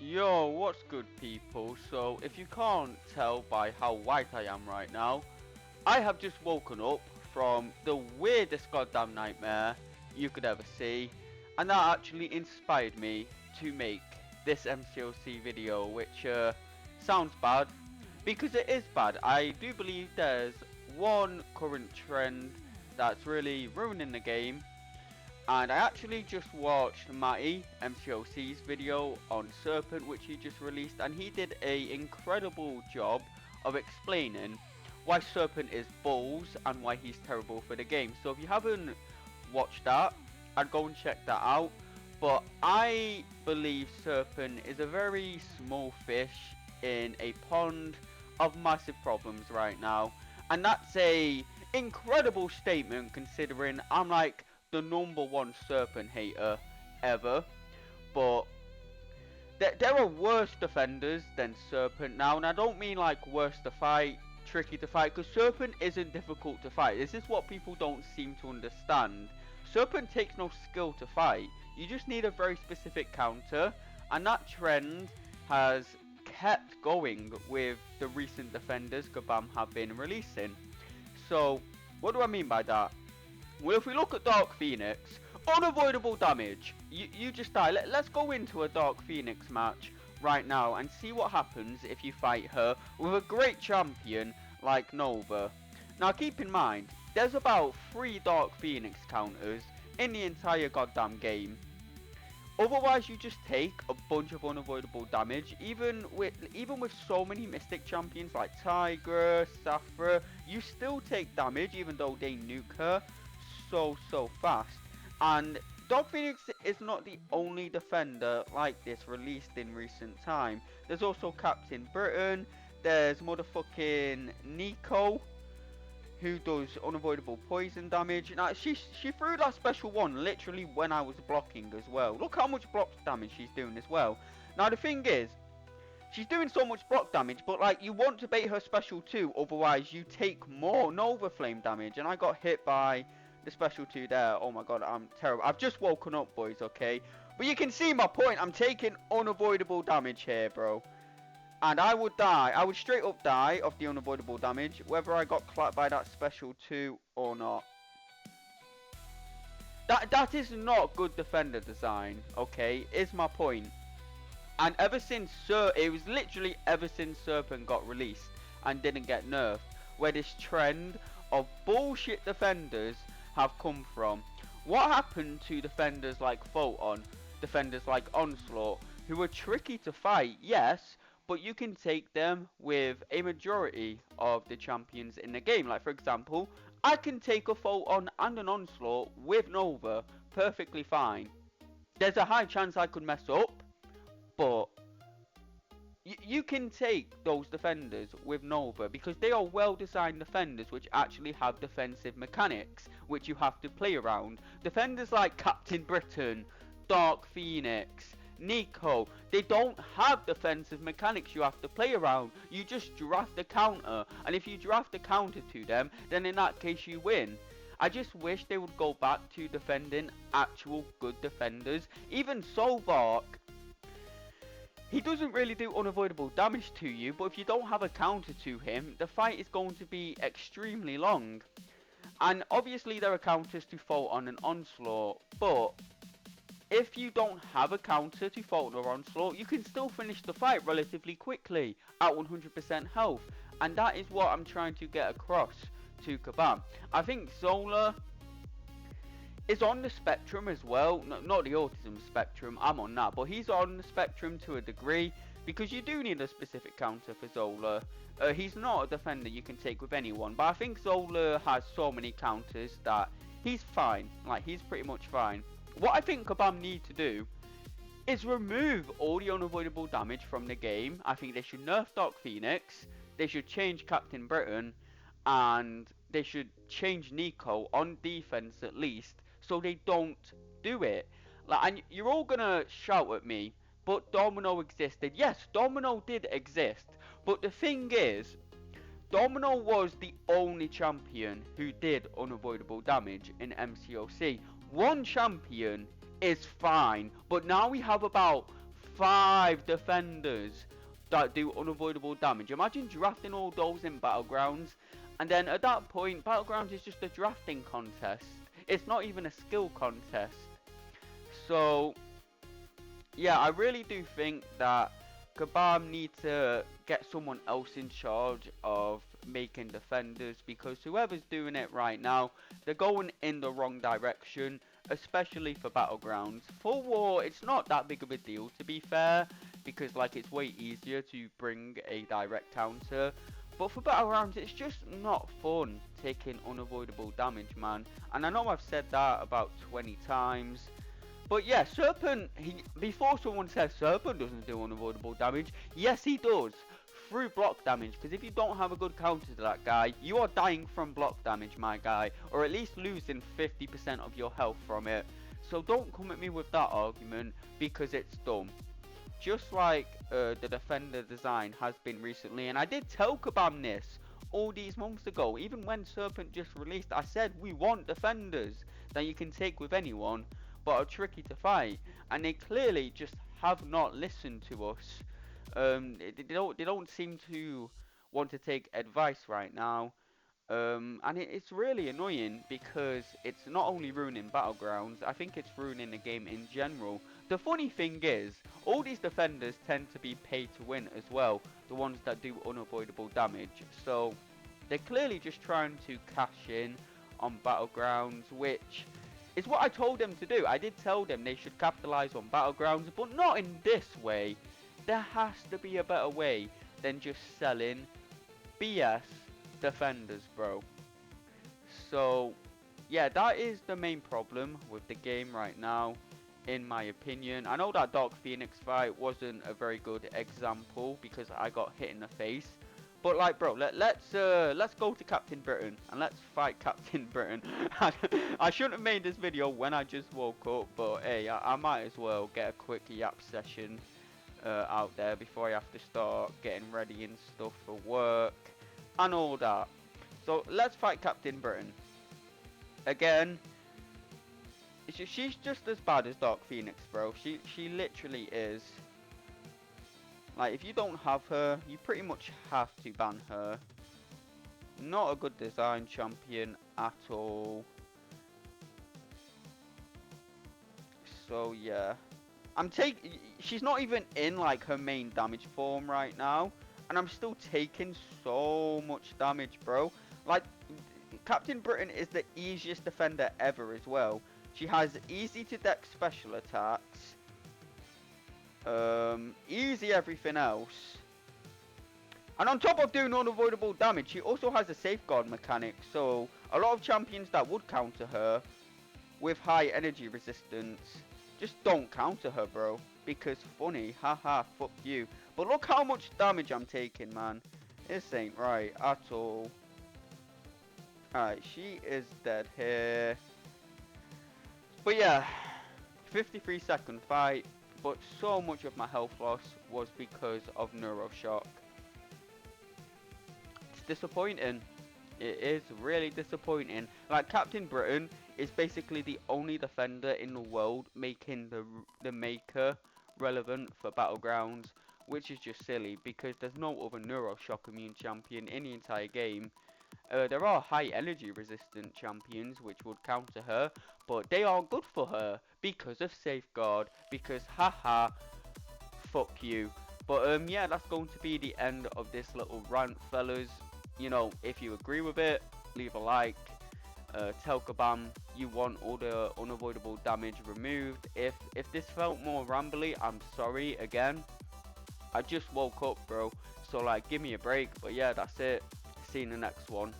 Yo, what's good people? So, if you can't tell by how white I am right now, I have just woken up from the weirdest goddamn nightmare you could ever see, and that actually inspired me to make this MCOC video, which sounds bad, because it is bad. I do believe there's one current trend that's really ruining the game, and I actually just watched Matty MCOC's video on Serpent, which he just released, and he did a incredible job of explaining why Serpent is balls and why he's terrible for the game. So if you haven't watched that, I'd go and check that out. But I believe Serpent is a very small fish in a pond of massive problems right now, and that's a incredible statement considering I'm like the #1 Serpent hater ever. But there are worse defenders than Serpent now, and I don't mean like worse to fight, tricky to fight, because Serpent isn't difficult to fight. This is what people don't seem to understand. Serpent takes no skill to fight. You just need a very specific counter, and that trend has kept going with the recent defenders Kabam have been releasing. So, what do I mean by that? Well, if we look at Dark Phoenix, unavoidable damage. You just die. Let's go into a Dark Phoenix match right now and see what happens if you fight her with a great champion like Nova. Now keep in mind, there's about 3 Dark Phoenix counters in the entire goddamn game. Otherwise you just take a bunch of unavoidable damage. Even with so many Mystic champions like Tigra, Saphra, you still take damage even though they nuke her so fast. And Dark Phoenix is not the only defender like this released in recent time. There's also Captain Britain, there's motherfucking Nico, who does unavoidable poison damage. Now, she threw that special one literally when I was blocking as well. Look how much block damage she's doing as well. Now, the thing is, she's doing so much block damage, but like, you want to bait her special 2, otherwise you take more Nova Flame damage. And I got hit by the special 2 there. Oh my god, I'm terrible. I've just woken up, boys, okay? But you can see my point. I'm taking unavoidable damage here, bro. And I would die. I would straight up die of the unavoidable damage, whether I got clapped by that special 2 or not. That is not good defender design, okay? Is my point. And ever since it was literally ever since Serpent got released and didn't get nerfed, where this trend of bullshit defenders have come from. What happened to defenders like Photon, defenders like Onslaught, who were tricky to fight, yes, but you can take them with a majority of the champions in the game. Like for example, I can take a Photon and an Onslaught with Nova perfectly fine. There's a high chance I could mess up, but you can take those defenders with Nova because they are well designed defenders which actually have defensive mechanics which you have to play around. Defenders like Captain Britain, Dark Phoenix, Nico, they don't have defensive mechanics you have to play around. You just draft a counter, and if you draft a counter to them, then in that case you win. I just wish they would go back to defending actual good defenders. Even Solvark, he doesn't really do unavoidable damage to you, but if you don't have a counter to him, the fight is going to be extremely long. And obviously there are counters to Photon and Onslaught, but if you don't have a counter to Photon or Onslaught, you can still finish the fight relatively quickly at 100% health. And that is what I'm trying to get across to Kabam. I think Zola is on the spectrum as well. Not the autism spectrum, I'm on that. But he's on the spectrum to a degree, because you do need a specific counter for Zola. He's not a defender you can take with anyone. But I think Zola has so many counters that he's fine. Like, he's pretty much fine. What I think Kabam need to do is remove all the unavoidable damage from the game. I think they should nerf Dark Phoenix, they should change Captain Britain, and they should change Nico on defense at least, so they don't do it. Like, and you're all gonna shout at me, but Domino existed. Yes, Domino did exist, but the thing is, Domino was the only champion who did unavoidable damage in MCOC. One champion is fine, but now we have about 5 defenders that do unavoidable damage. Imagine drafting all those in Battlegrounds, and then at that point, Battlegrounds is just a drafting contest. It's not even a skill contest. So, yeah, I really do think that Kabam needs to get someone else in charge of making defenders, because whoever's doing it right now, they're going in the wrong direction, especially for Battlegrounds. For War, it's not that big of a deal, to be fair, because like it's way easier to bring a direct counter. But for Battlegrounds, it's just not fun taking unavoidable damage, man. And I know I've said that about 20 times. But yeah, Serpent, before someone says Serpent doesn't do unavoidable damage, yes he does, through block damage, because if you don't have a good counter to that guy, you are dying from block damage, my guy, or at least losing 50% of your health from it. So don't come at me with that argument, because it's dumb. Just like the defender design has been recently, and I did tell Kabam this all these months ago, even when Serpent just released, I said we want defenders that you can take with anyone, but are tricky to fight, and they clearly just have not listened to us. They don't seem to want to take advice right now, and it's really annoying because it's not only ruining Battlegrounds, I think it's ruining the game in general. The funny thing is, all these defenders tend to be pay to win as well, the ones that do unavoidable damage, so they're clearly just trying to cash in on Battlegrounds, which is what I told them to do. I did tell them they should capitalize on Battlegrounds, but not in this way. There has to be a better way than just selling BS defenders, bro. So, yeah, that is the main problem with the game right now, in my opinion. I know that Dark Phoenix fight wasn't a very good example because I got hit in the face. But like, bro, let's go to Captain Britain and let's fight Captain Britain. I shouldn't have made this video when I just woke up, but hey, I might as well get a quick yap session out there before I have to start getting ready and stuff for work and all that. So let's fight Captain Britain. Again, she's just as bad as Dark Phoenix, bro. She literally is. Like, if you don't have her, you pretty much have to ban her. Not a good design champion at all. So, yeah. She's not even in, like, her main damage form right now. And I'm still taking so much damage, bro. Like, Captain Britain is the easiest defender ever as well. She has easy to deck special attacks. Easy everything else, and on top of doing unavoidable damage, she also has a safeguard mechanic, so a lot of champions that would counter her with high energy resistance just don't counter her, bro, because funny, haha, fuck you. But look how much damage I'm taking, man. This ain't right at all. Alright, she is dead here. But yeah, 53-second fight. But so much of my health loss was because of Neuroshock. It's disappointing. It is really disappointing. Like, Captain Britain is basically the only defender in the world making the Maker relevant for Battlegrounds, which is just silly because there's no other Neuroshock immune champion in the entire game. There are high energy resistant champions which would counter her, but they aren't good for her because of safeguard, because haha, fuck you. But yeah, that's going to be the end of this little rant, fellas. You know, if you agree with it, leave a like. Tell Kabam you want all the unavoidable damage removed. If this felt more rambly, I'm sorry again. I just woke up, bro, so like, give me a break. But yeah, that's it. See you in the next one.